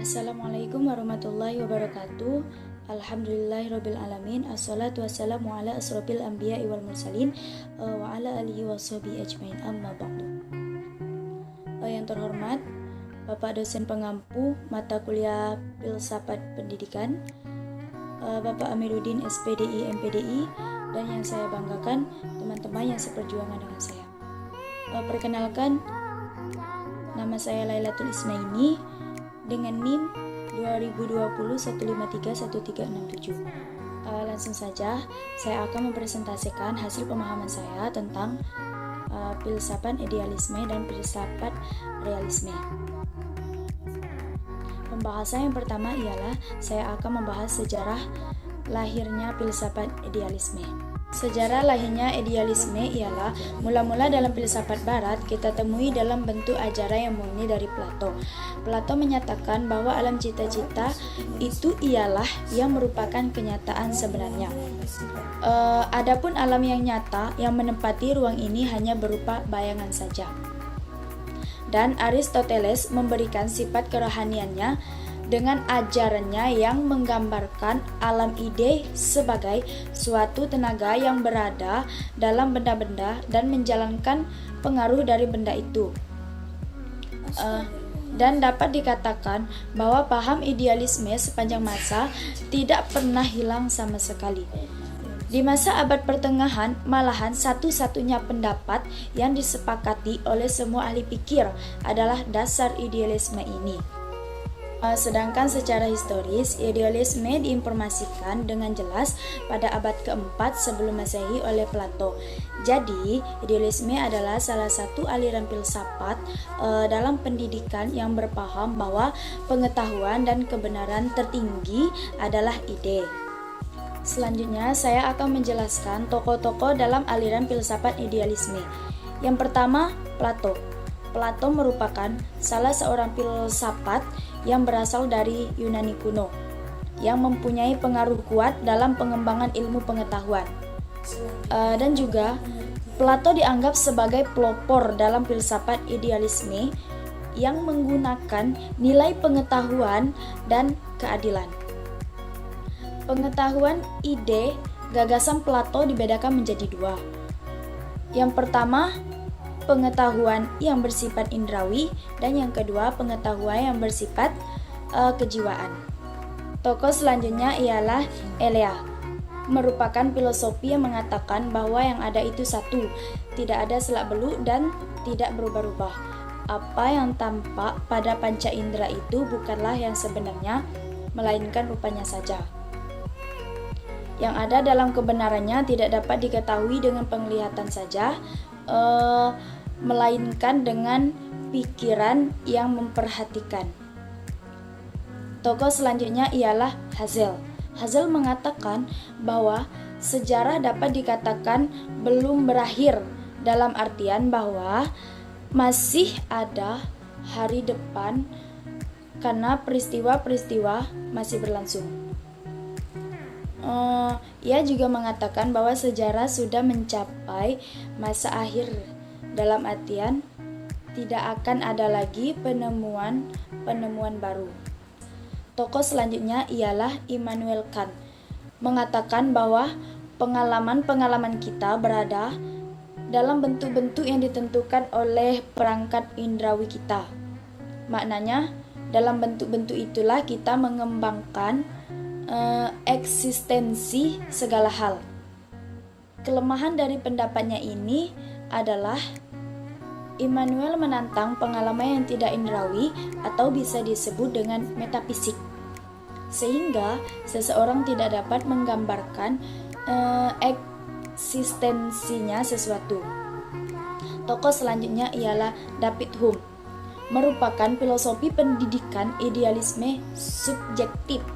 Assalamualaikum warahmatullahi wabarakatuh. Alhamdulillahirabbil alamin. Assalatu wassalamu ala asrofil anbiya'i wal mursalin wa ala alihi washabihi ajmain. Amma ba'du. Yang terhormat Bapak dosen pengampu mata kuliah Filsafat Pendidikan, Bapak Amiruddin SPDI MPDI, dan yang saya banggakan teman-teman yang seperjuangan dengan saya. Perkenalkan, nama saya Lailatul Isnaini dengan NIM 2020 1531367. Langsung saja, saya akan mempresentasikan hasil pemahaman saya tentang filsafat idealisme dan filsafat realisme. Pembahasan yang pertama ialah saya akan membahas sejarah lahirnya filsafat idealisme. Sejarah lahirnya idealisme ialah mula-mula dalam filsafat barat kita temui dalam bentuk ajaran yang murni dari Plato. Plato menyatakan bahwa alam cita-cita itu ialah yang merupakan kenyataan sebenarnya. Adapun alam yang nyata yang menempati ruang ini hanya berupa bayangan saja. Dan Aristoteles memberikan sifat kerohaniannya dengan ajarannya yang menggambarkan alam ide sebagai suatu tenaga yang berada dalam benda-benda dan menjalankan pengaruh dari benda itu. Dan dapat dikatakan bahwa paham idealisme sepanjang masa tidak pernah hilang sama sekali. Di masa abad pertengahan, malahan satu-satunya pendapat yang disepakati oleh semua ahli pikir adalah dasar idealisme ini. Sedangkan secara historis, idealisme diinformasikan dengan jelas pada abad keempat sebelum Masehi oleh Plato. Jadi, idealisme adalah salah satu aliran filsafat dalam pendidikan yang berpaham bahwa pengetahuan dan kebenaran tertinggi adalah ide. Selanjutnya, saya akan menjelaskan tokoh-tokoh dalam aliran filsafat idealisme. Yang pertama, Plato. Plato merupakan salah seorang filsafat yang berasal dari Yunani kuno, yang mempunyai pengaruh kuat dalam pengembangan ilmu pengetahuan. Dan juga, Plato dianggap sebagai pelopor dalam filsafat idealisme yang menggunakan nilai pengetahuan dan keadilan. Pengetahuan, ide, gagasan Plato dibedakan menjadi dua. Yang pertama, pengetahuan yang bersifat indrawi, dan yang kedua pengetahuan yang bersifat kejiwaan. Tokoh selanjutnya ialah Elea, merupakan filosofi yang mengatakan bahwa yang ada itu satu, tidak ada selak beluk dan tidak berubah-ubah. Apa yang tampak pada panca indera itu bukanlah yang sebenarnya, melainkan rupanya saja. Yang ada dalam kebenarannya tidak dapat diketahui dengan penglihatan saja, melainkan dengan pikiran yang memperhatikan. Tokoh selanjutnya ialah Hazel. Hazel mengatakan bahwa sejarah dapat dikatakan belum berakhir, dalam artian bahwa masih ada hari depan karena peristiwa-peristiwa masih berlangsung. Ia juga mengatakan bahwa sejarah sudah mencapai masa akhir, dalam artian tidak akan ada lagi penemuan baru. Tokoh selanjutnya ialah Immanuel Kant, mengatakan bahwa pengalaman-pengalaman kita berada dalam bentuk-bentuk yang ditentukan oleh perangkat indrawi kita. Maknanya, dalam bentuk-bentuk itulah kita mengembangkan eksistensi segala hal. Kelemahan dari pendapatnya ini adalah Immanuel menantang pengalaman yang tidak indrawi atau bisa disebut dengan metafisik, sehingga seseorang tidak dapat menggambarkan eksistensinya sesuatu. Tokoh selanjutnya ialah David Hume, merupakan filosofi pendidikan idealisme subjektif.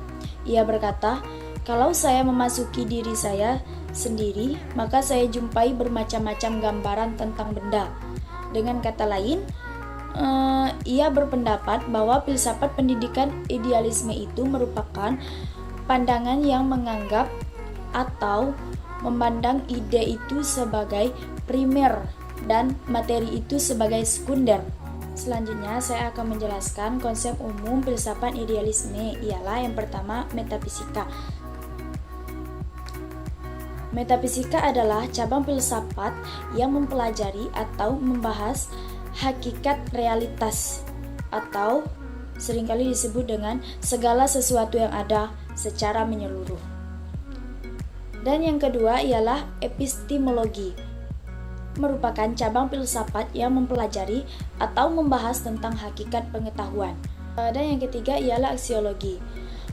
Ia berkata, kalau saya memasuki diri saya sendiri, maka saya jumpai bermacam-macam gambaran tentang benda. Dengan kata lain, ia berpendapat bahwa filsafat pendidikan idealisme itu merupakan pandangan yang menganggap atau memandang ide itu sebagai primer dan materi itu sebagai sekunder. Selanjutnya saya akan menjelaskan konsep umum filsafat idealisme, ialah yang pertama metafisika. Metafisika adalah cabang filsafat yang mempelajari atau membahas hakikat realitas atau seringkali disebut dengan segala sesuatu yang ada secara menyeluruh. Dan yang kedua ialah epistemologi, merupakan cabang filsafat yang mempelajari atau membahas tentang hakikat pengetahuan. Dan yang ketiga ialah aksiologi,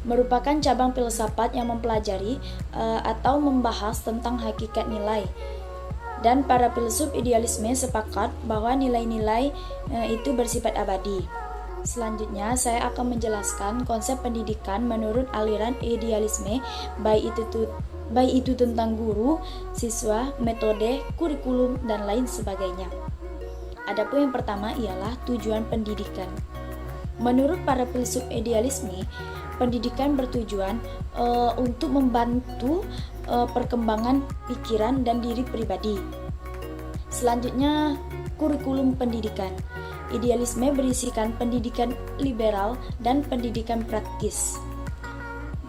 merupakan cabang filsafat yang mempelajari atau membahas tentang hakikat nilai. Dan para filsuf idealisme sepakat bahwa nilai-nilai itu bersifat abadi. Selanjutnya saya akan menjelaskan konsep pendidikan menurut aliran idealisme, baik itu tentang guru, siswa, metode, kurikulum, dan lain sebagainya. Adapun yang pertama ialah tujuan pendidikan. Menurut para filsuf idealisme, pendidikan bertujuan untuk membantu perkembangan pikiran dan diri pribadi. Selanjutnya, kurikulum pendidikan. Idealisme berisikan pendidikan liberal dan pendidikan praktis.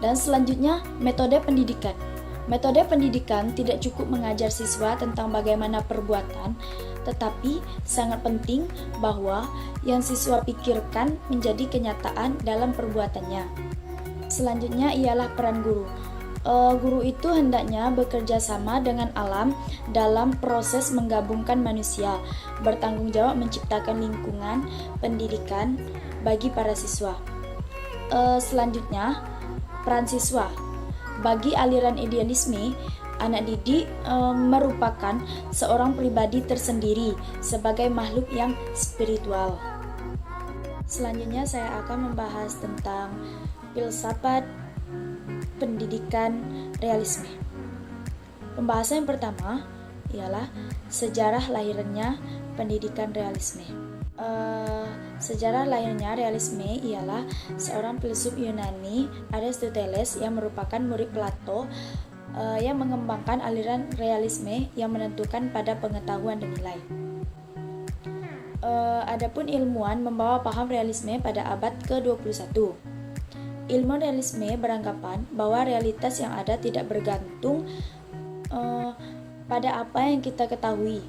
Dan selanjutnya, metode pendidikan. Metode pendidikan tidak cukup mengajar siswa tentang bagaimana perbuatan, tetapi sangat penting bahwa yang siswa pikirkan menjadi kenyataan dalam perbuatannya. Selanjutnya ialah peran guru. Guru itu hendaknya bekerja sama dengan alam dalam proses menggabungkan manusia, bertanggung jawab menciptakan lingkungan pendidikan bagi para siswa. Selanjutnya, peran siswa. Bagi aliran idealisme, anak didik merupakan seorang pribadi tersendiri sebagai makhluk yang spiritual. Selanjutnya saya akan membahas tentang filsafat pendidikan realisme. Pembahasan yang pertama ialah sejarah lahirnya pendidikan realisme. Sejarah lahirnya realisme ialah seorang filsuf Yunani, Aristoteles, yang merupakan murid Plato, yang mengembangkan aliran realisme yang menentukan pada pengetahuan dan nilai. Adapun ilmuwan membawa paham realisme pada abad ke-21. Ilmu realisme beranggapan bahwa realitas yang ada tidak bergantung pada apa yang kita ketahui,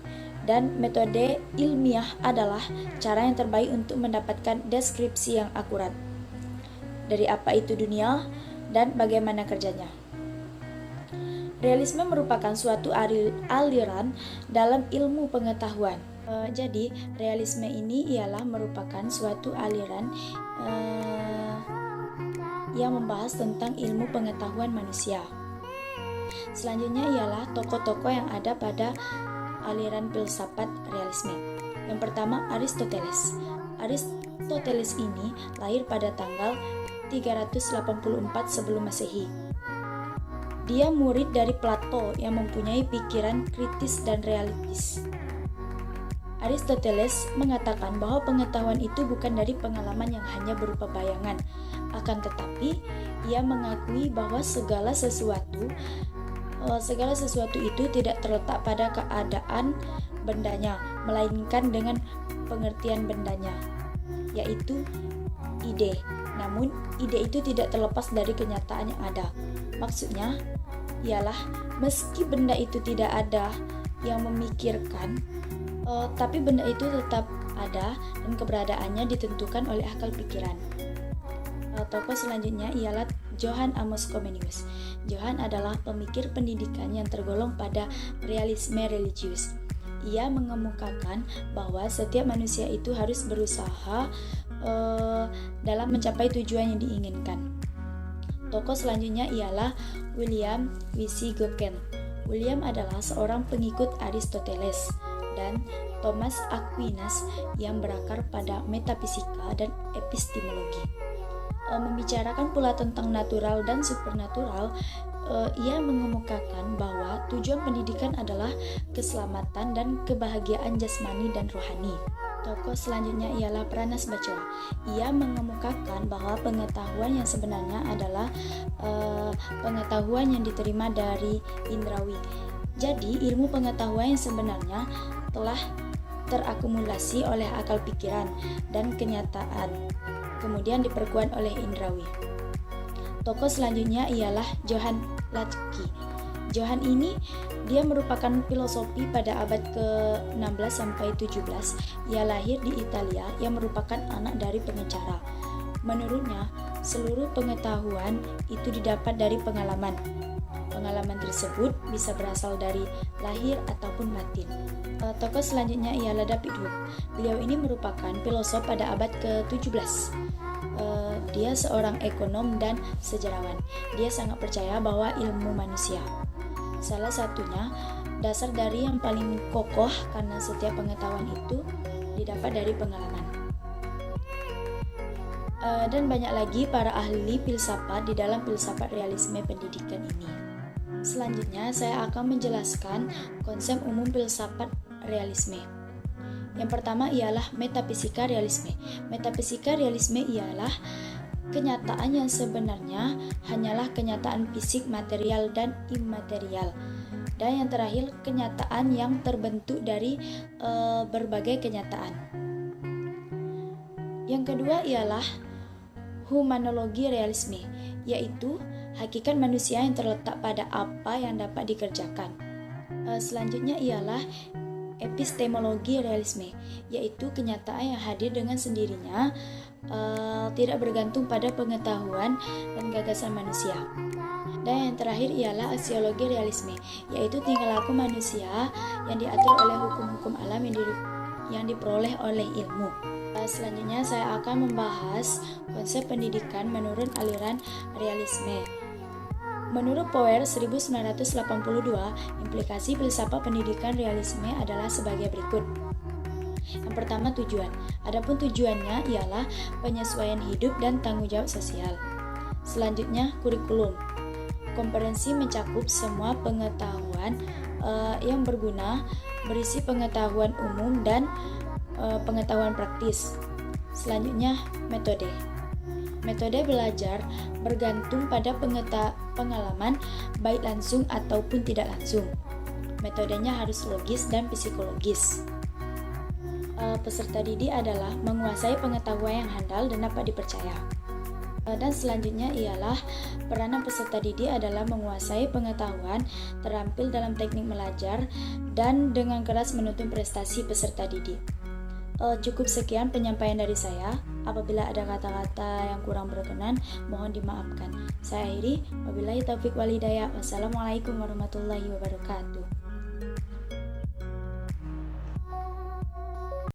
dan metode ilmiah adalah cara yang terbaik untuk mendapatkan deskripsi yang akurat dari apa itu dunia dan bagaimana kerjanya. Realisme merupakan suatu aliran dalam ilmu pengetahuan. Jadi, realisme ini ialah merupakan suatu aliran yang membahas tentang ilmu pengetahuan manusia. Selanjutnya ialah tokoh-tokoh yang ada pada aliran filsafat realisme. Yang pertama, Aristoteles. Aristoteles ini lahir pada tanggal 384 sebelum Masehi. Dia murid dari Plato yang mempunyai pikiran kritis dan realistis. Aristoteles mengatakan bahwa pengetahuan itu bukan dari pengalaman yang hanya berupa bayangan, akan tetapi ia mengakui bahwa segala sesuatu itu tidak terletak pada keadaan bendanya, melainkan dengan pengertian bendanya, yaitu ide. Namun, ide itu tidak terlepas dari kenyataan yang ada. Maksudnya, ialah meski benda itu tidak ada yang memikirkan, tapi benda itu tetap ada dan keberadaannya ditentukan oleh akal pikiran. Tokoh selanjutnya ialah Johann Amos Comenius. Johann adalah pemikir pendidikan yang tergolong pada realisme religius. Ia mengemukakan bahwa setiap manusia itu harus berusaha dalam mencapai tujuan yang diinginkan. Tokoh selanjutnya ialah William Wisigoken. William adalah seorang pengikut Aristoteles dan Thomas Aquinas yang berakar pada metafisika dan epistemologi. Membicarakan pula tentang natural dan supernatural, ia mengemukakan bahwa tujuan pendidikan adalah keselamatan dan kebahagiaan jasmani dan rohani. Tokoh selanjutnya ialah Pranas Bacoa. Ia mengemukakan bahwa pengetahuan yang sebenarnya adalah pengetahuan yang diterima dari indrawi. Jadi, ilmu pengetahuan yang sebenarnya telah terakumulasi oleh akal pikiran dan kenyataan, kemudian diperkuat oleh indrawi. Tokoh selanjutnya ialah Johann Lacky. Johann ini dia merupakan filosofi pada abad ke-16 sampai 17. Ia lahir di Italia yang merupakan anak dari pengacara. Menurutnya, seluruh pengetahuan itu didapat dari pengalaman. Pengalaman tersebut bisa berasal dari lahir ataupun batin. Tokoh selanjutnya ialah David Hume. Beliau ini merupakan filosof pada abad ke-17. Dia seorang ekonom dan sejarawan. Dia sangat percaya bahwa ilmu manusia, salah satunya, dasar dari yang paling kokoh karena setiap pengetahuan itu didapat dari pengalaman. Dan banyak lagi para ahli filsafat di dalam filsafat realisme pendidikan ini. Selanjutnya saya akan menjelaskan konsep umum filsafat realisme. Yang pertama ialah metafisika realisme. Metafisika realisme ialah kenyataan yang sebenarnya hanyalah kenyataan fisik, material, dan imaterial. Dan yang terakhir, kenyataan yang terbentuk dari berbagai kenyataan. Yang kedua ialah humanologi realisme, yaitu hakikat manusia yang terletak pada apa yang dapat dikerjakan. Selanjutnya ialah epistemologi realisme, yaitu kenyataan yang hadir dengan sendirinya, tidak bergantung pada pengetahuan dan gagasan manusia. Dan yang terakhir ialah aksiologi realisme, yaitu tingkah laku manusia yang diatur oleh hukum-hukum alam yang diperoleh oleh ilmu. Selanjutnya saya akan membahas konsep pendidikan menurut aliran realisme. Menurut Power 1982, implikasi filsafat pendidikan realisme adalah sebagai berikut. Yang pertama, tujuan. Adapun tujuannya ialah penyesuaian hidup dan tanggung jawab sosial. Selanjutnya, kurikulum. Komprehensi mencakup semua pengetahuan yang berguna, berisi pengetahuan umum dan pengetahuan praktis. Selanjutnya, metode. Metode belajar bergantung pada pengalaman, baik langsung ataupun tidak langsung. Metodenya harus logis dan psikologis. Peserta didik adalah menguasai pengetahuan yang handal dan dapat dipercaya. Dan selanjutnya ialah peranan peserta didik adalah menguasai pengetahuan, terampil dalam teknik belajar, dan dengan keras menuntut prestasi peserta didik. Cukup sekian penyampaian dari saya. Apabila ada kata-kata yang kurang berkenan, mohon dimaafkan. Saya akhiri, wabillahi taufiq wal hidayah. Wassalamualaikum warahmatullahi wabarakatuh.